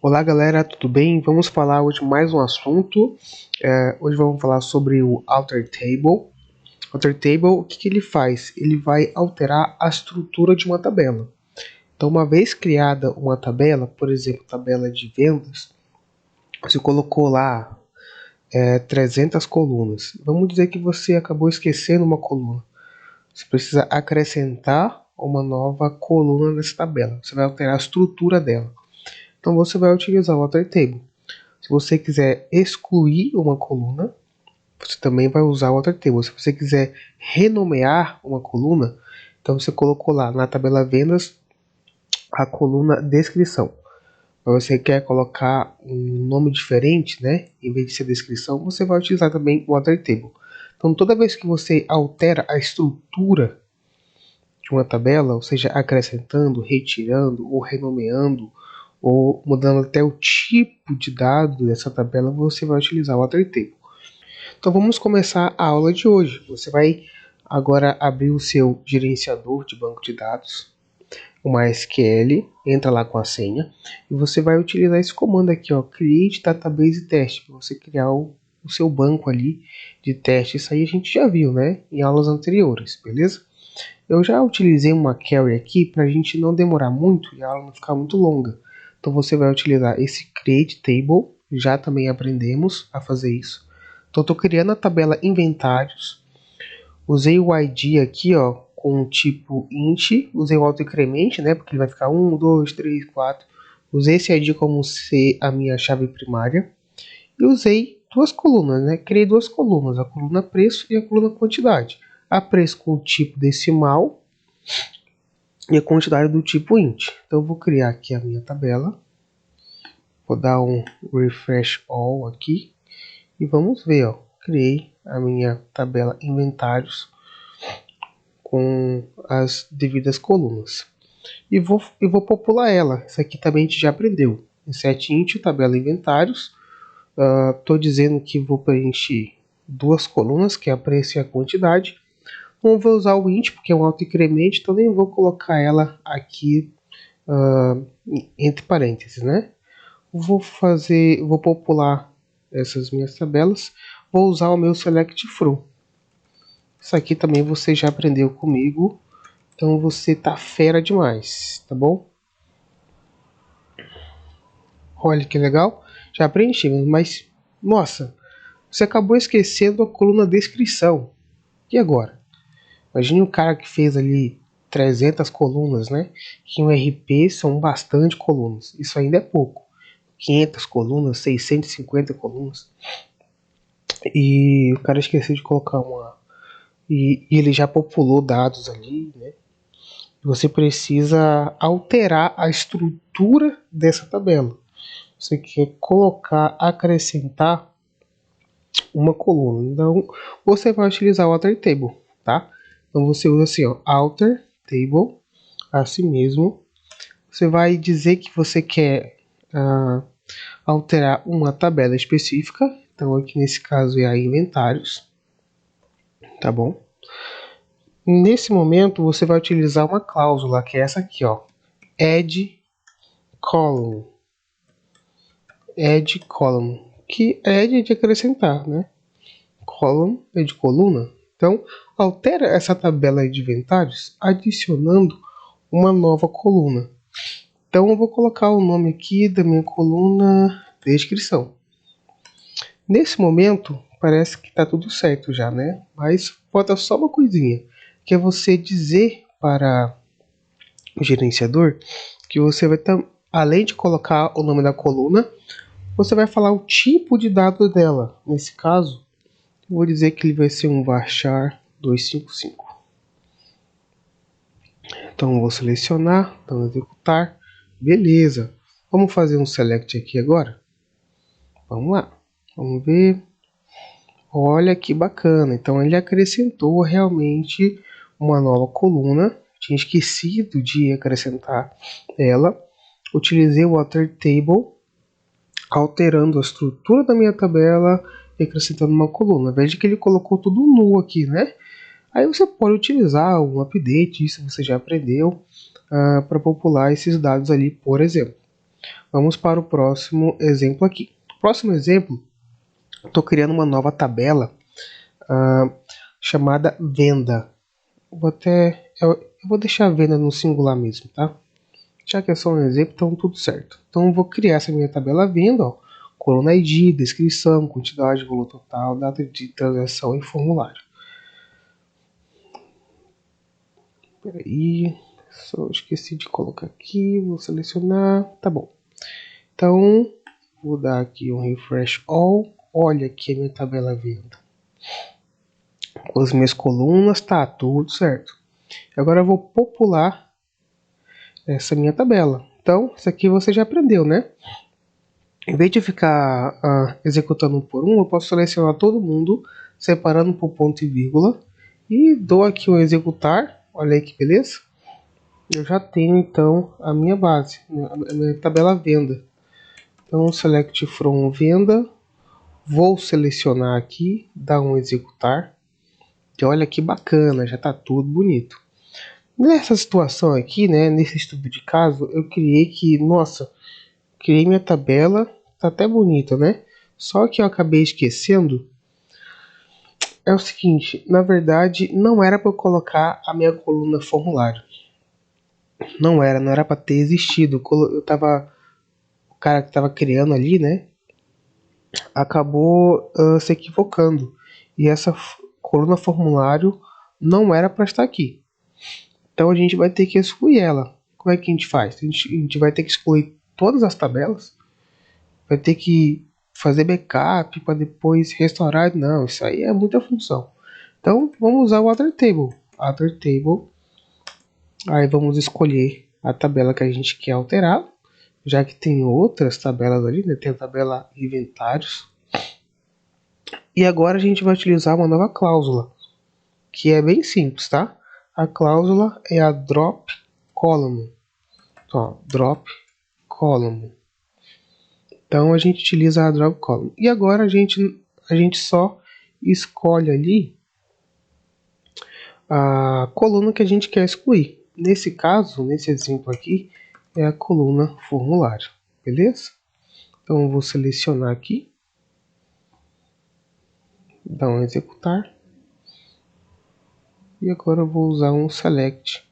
Olá galera, tudo bem? Vamos falar hoje mais um assunto. Hoje vamos falar sobre o Alter Table. Alter Table, o que ele faz? Ele vai alterar a estrutura de uma tabela. Então, uma vez criada uma tabela, por exemplo, tabela de vendas, você colocou lá 300 colunas. Vamos dizer que você acabou esquecendo uma coluna. Você precisa acrescentar uma nova coluna nessa tabela. Você vai alterar a estrutura dela. Então você vai utilizar o Alter Table. Se você quiser excluir uma coluna, você também vai usar o Alter Table. Se você quiser renomear uma coluna, então você colocou lá na tabela vendas a coluna descrição. Mas você quer colocar um nome diferente, né? Em vez de ser descrição, você vai utilizar também o Alter Table. Então toda vez que você altera a estrutura de uma tabela, ou seja, acrescentando, retirando ou renomeando, ou mudando até o tipo de dado dessa tabela, você vai utilizar o Alter Table. Então vamos começar a aula de hoje. Você vai agora abrir o seu gerenciador de banco de dados, o MySQL, entra lá com a senha, e você vai utilizar esse comando aqui, ó, Create Database Test, para você criar o seu banco ali de teste. Isso aí a gente já viu, né, em aulas anteriores, beleza? Eu já utilizei uma query aqui para a gente não demorar muito e a aula não ficar muito longa. Então você vai utilizar esse Create Table, já também aprendemos a fazer isso. Então estou criando a tabela inventários, usei o ID aqui, ó, com o tipo int, usei o autoincrement, né, porque ele vai ficar 1, 2, 3, 4. Usei esse ID como ser a minha chave primária e usei duas colunas, né, criei duas colunas, a coluna preço e a coluna quantidade. A preço com o tipo decimal e a quantidade do tipo int. Então eu vou criar aqui a minha tabela, vou dar um refresh all aqui e vamos ver, ó, criei a minha tabela inventários com as devidas colunas e vou popular ela. Isso aqui também a gente já aprendeu. Insert int, tabela inventários. Estou dizendo que vou preencher duas colunas, que é a preço e a quantidade. Não vou usar o int porque é um autoincremento, então nem vou colocar ela aqui entre parênteses, né? Vou popular essas minhas tabelas. Vou usar o meu select from. Isso aqui também você já aprendeu comigo, então você tá fera demais, tá bom? Olha que legal, já preenchemos, mas nossa, você acabou esquecendo a coluna descrição. E agora? Imagine um cara que fez ali 300 colunas, né? Que em um RP são bastante colunas. Isso ainda é pouco. 500 colunas, 650 colunas. E o cara esqueceu de colocar uma... E ele já populou dados ali, né? Você precisa alterar a estrutura dessa tabela. Você quer colocar, acrescentar uma coluna. Então, você vai utilizar o Alter Table, tá? Então, você usa assim, ó, Alter Table, assim mesmo. Você vai dizer que você quer alterar uma tabela específica. Então, aqui nesse caso é a inventários, tá bom? Nesse momento, você vai utilizar uma cláusula, que é essa aqui, ó, Add Column. Add Column, que add é de acrescentar, né? Column é de coluna. Então, altera essa tabela de inventários adicionando uma nova coluna. Então, eu vou colocar o nome aqui da minha coluna descrição. Nesse momento, parece que está tudo certo já, né? Mas falta só uma coisinha, que é você dizer para o gerenciador que você vai além de colocar o nome da coluna, você vai falar o tipo de dado dela. Nesse caso, eu vou dizer que ele vai ser um varchar 255. Então, vou selecionar, então executar, beleza. Vamos fazer um select aqui agora? Vamos lá, vamos ver. Olha que bacana, então ele acrescentou realmente uma nova coluna. Tinha esquecido de acrescentar ela. Utilizei o Alter Table, alterando a estrutura da minha tabela e acrescentando uma coluna. Veja que ele colocou tudo nu aqui, né? Aí você pode utilizar um update, isso você já aprendeu, para popular esses dados ali, por exemplo. Vamos para o próximo exemplo aqui. Próximo exemplo, estou criando uma nova tabela chamada venda. Eu vou deixar a venda no singular mesmo, tá? Já que é só um exemplo, então tudo certo. Então eu vou criar essa minha tabela venda, ó, coluna ID, descrição, quantidade, valor total, data de transação e formulário. Peraí, só esqueci de colocar aqui, vou selecionar, tá bom. Então, vou dar aqui um refresh all, olha aqui a minha tabela venda. Com as minhas colunas, tá tudo certo. Agora eu vou popular essa minha tabela. Então, isso aqui você já aprendeu, né? Em vez de ficar executando um por um, eu posso selecionar todo mundo, separando por ponto e vírgula, e dou aqui um executar. Olha aí que beleza. Eu já tenho então a minha base, a minha tabela venda. Então, select from venda, vou selecionar aqui, dar um executar. E olha que bacana, já está tudo bonito. Nessa situação aqui, né, nesse estudo de caso, eu criei minha tabela, tá até bonita, né? Só que eu acabei esquecendo, é o seguinte, na verdade, não era para eu colocar a minha coluna formulário. Não era para ter existido. O cara que estava criando ali, né, acabou se equivocando. E essa coluna formulário não era para estar aqui. Então a gente vai ter que excluir ela. Como é que a gente faz? A gente vai ter que excluir todas as tabelas, vai ter que fazer backup para depois restaurar. Não, isso aí é muita função. Então vamos usar o Other Table. Other Table. Aí vamos escolher a tabela que a gente quer alterar, já que tem outras tabelas ali, né? Tem a tabela inventários. E agora a gente vai utilizar uma nova cláusula, que é bem simples, tá? A cláusula é a drop column. Ó, drop column. Então a gente utiliza a drop column. E agora a gente só escolhe ali a coluna que a gente quer excluir. Nesse caso, nesse exemplo aqui, é a coluna formulário. Beleza? Então eu vou selecionar aqui, dar um executar. E agora eu vou usar um select.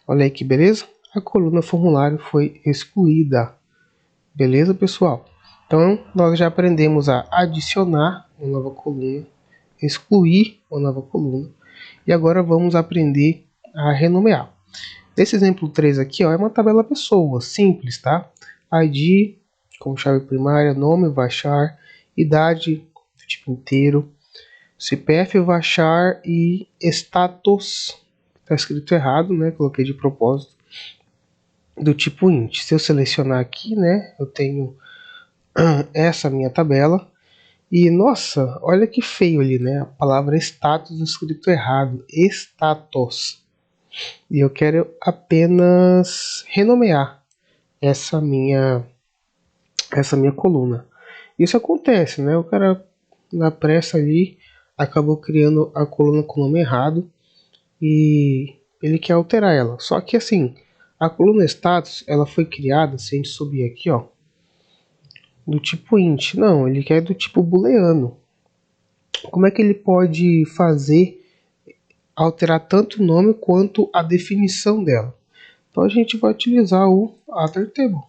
Olha aí que beleza? A coluna formulário foi excluída. Beleza, pessoal? Então, nós já aprendemos a adicionar uma nova coluna, excluir uma nova coluna, e agora vamos aprender a renomear. Nesse exemplo 3 aqui, ó, é uma tabela pessoa, simples, tá? ID, como chave primária, nome, varchar, idade, do tipo inteiro, CPF, varchar e status. Está escrito errado, né? Coloquei de propósito. Do tipo int. Se eu selecionar aqui, né? Eu tenho essa minha tabela. E nossa, olha que feio ali, né? A palavra status escrito errado. Status. E eu quero apenas renomear essa minha coluna. Isso acontece, né? O cara na pressa ali acabou criando a coluna com o nome errado e ele quer alterar ela. Só que assim, a coluna status, ela foi criada, se a gente subir aqui, ó, do tipo int. Não, ele quer do tipo booleano. Como é que ele pode fazer alterar tanto o nome quanto a definição dela? Então a gente vai utilizar o alter table.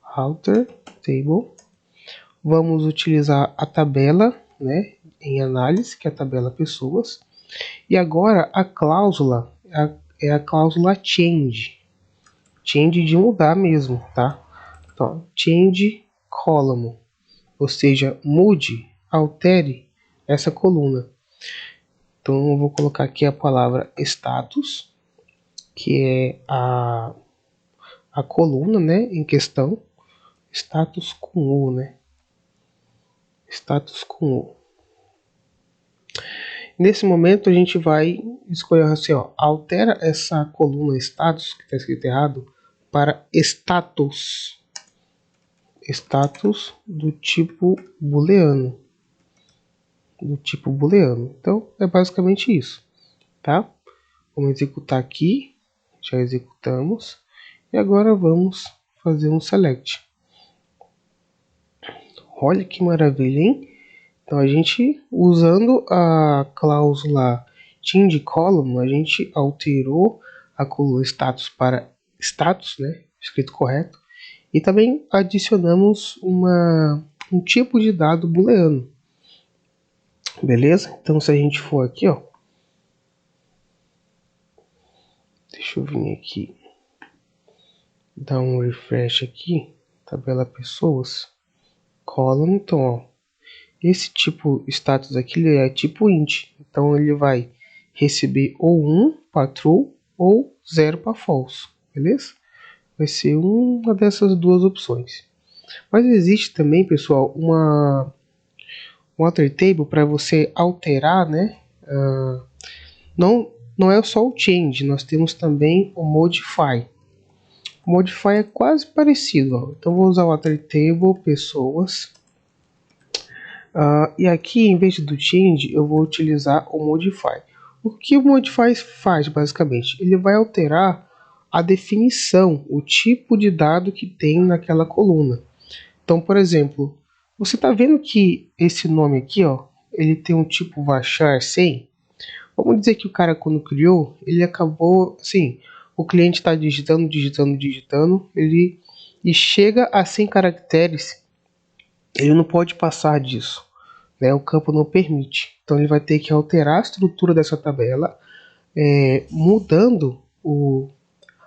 Alter table. Vamos utilizar a tabela, né, em análise, que é a tabela pessoas. E agora a cláusula é a cláusula change. Change de mudar mesmo, tá? Então, change column, ou seja, mude, altere essa coluna. Então eu vou colocar aqui a palavra status, que é a coluna, né, em questão. Status com U, né? Status com U. Nesse momento a gente vai escolher assim, ó, altera essa coluna status, que está escrito errado, para status. Status do tipo booleano. Do tipo booleano. Então é basicamente isso, tá? Vamos executar aqui, já executamos. E agora vamos fazer um select. Olha que maravilha, hein? Então a gente, usando a cláusula change column, a gente alterou a coluna status para status, né? Escrito correto. E também adicionamos um tipo de dado booleano. Beleza? Então se a gente for aqui, ó. Deixa eu vir aqui. Dar um refresh aqui. Tabela pessoas. Column, então, ó. Esse tipo status aqui ele é tipo int. Então ele vai receber ou 1 para true ou 0 para false. Beleza? Vai ser uma dessas duas opções. Mas existe também, pessoal, um alter table para você alterar, né? Não é só o change, nós temos também o modify. O modify é quase parecido, ó. Então vou usar o alter table pessoas. E aqui, em vez do change, eu vou utilizar o modify. O que o modify faz, basicamente? Ele vai alterar a definição, o tipo de dado que tem naquela coluna. Então, por exemplo, você está vendo que esse nome aqui, ó, ele tem um tipo varchar 100? Vamos dizer que o cara, quando criou, ele acabou, assim, o cliente está digitando, e chega a 100 caracteres, ele não pode passar disso, né? O campo não permite. Então ele vai ter que alterar a estrutura dessa tabela,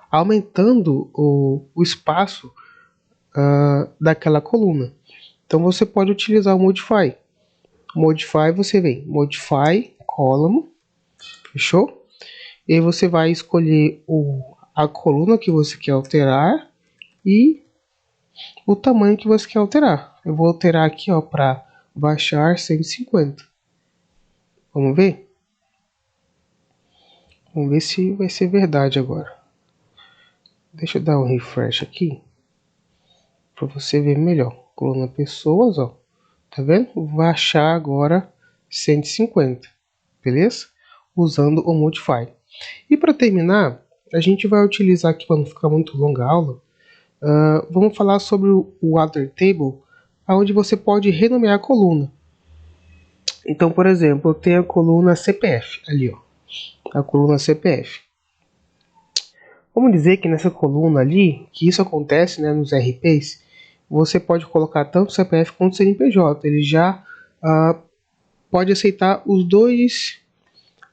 aumentando o espaço daquela coluna. Então você pode utilizar o modify. Modify, você vem, modify column, fechou? E aí você vai escolher a coluna que você quer alterar e o tamanho que você quer alterar. Eu vou alterar aqui, ó, para baixar 150. Vamos ver? Vamos ver se vai ser verdade agora. Deixa eu dar um refresh aqui para você ver melhor. Coluna pessoas, ó. Tá vendo? Vai achar agora 150. Beleza? Usando o modify. E para terminar, a gente vai utilizar aqui, para não ficar muito longa a aula, vamos falar sobre o alter table, onde você pode renomear a coluna. Então, por exemplo, eu tenho a coluna CPF ali, ó, a coluna CPF. Vamos dizer que nessa coluna ali, que isso acontece, né, nos RPs, você pode colocar tanto CPF quanto CNPJ. Ele já pode aceitar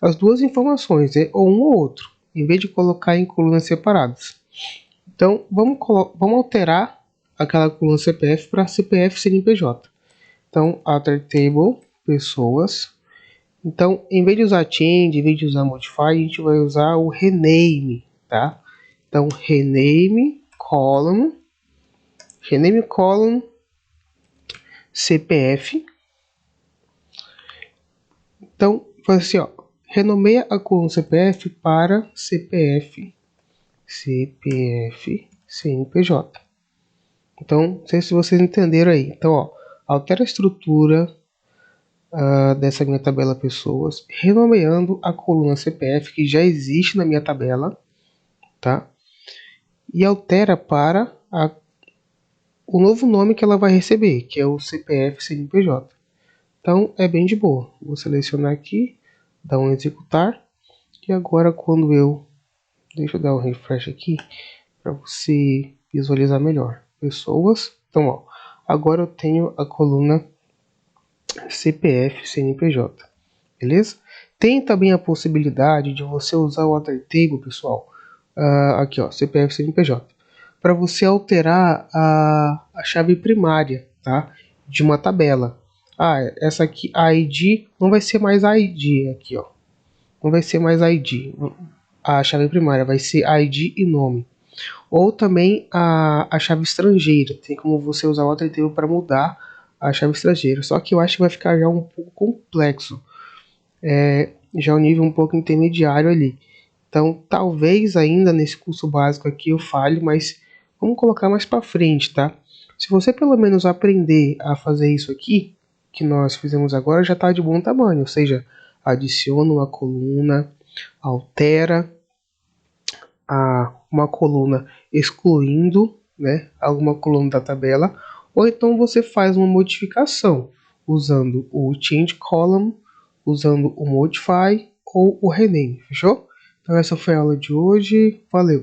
as duas informações, né, ou um ou outro, em vez de colocar em colunas separadas. Então, vamos alterar aquela coluna CPF para CPF CNPJ. Então, alter table, pessoas. Então, em vez de usar change, em vez de usar modify, a gente vai usar o rename, tá? Então, rename column CPF. Então, faz assim, ó, renomeia a coluna CPF para CPF CNPJ. Então, não sei se vocês entenderam aí. Então, ó, altera a estrutura dessa minha tabela pessoas, renomeando a coluna CPF que já existe na minha tabela, tá? E altera para o novo nome que ela vai receber, que é o CPF CNPJ. Então, é bem de boa. Vou selecionar aqui, dar um executar, e agora quando deixa eu dar um refresh aqui, para você visualizar melhor. Pessoas, então, ó, agora eu tenho a coluna CPF CNPJ, beleza? Tem também a possibilidade de você usar o alter table, pessoal, aqui, ó, CPF CNPJ, para você alterar a chave primária, tá? De uma tabela. Essa aqui, a ID, não vai ser mais a ID aqui, ó. Não vai ser mais ID. A chave primária vai ser ID e nome. Ou também a chave estrangeira. Tem como você usar o alter table para mudar a chave estrangeira. Só que eu acho que vai ficar já um pouco complexo. Já um nível um pouco intermediário ali. Então, talvez ainda nesse curso básico aqui eu falhe, mas vamos colocar mais para frente, tá? Se você pelo menos aprender a fazer isso aqui, que nós fizemos agora, já está de bom tamanho. Ou seja, adiciona uma coluna, altera uma coluna excluindo, né, alguma coluna da tabela, ou então você faz uma modificação usando o change column, usando o modify ou o rename, fechou? Então essa foi a aula de hoje, valeu!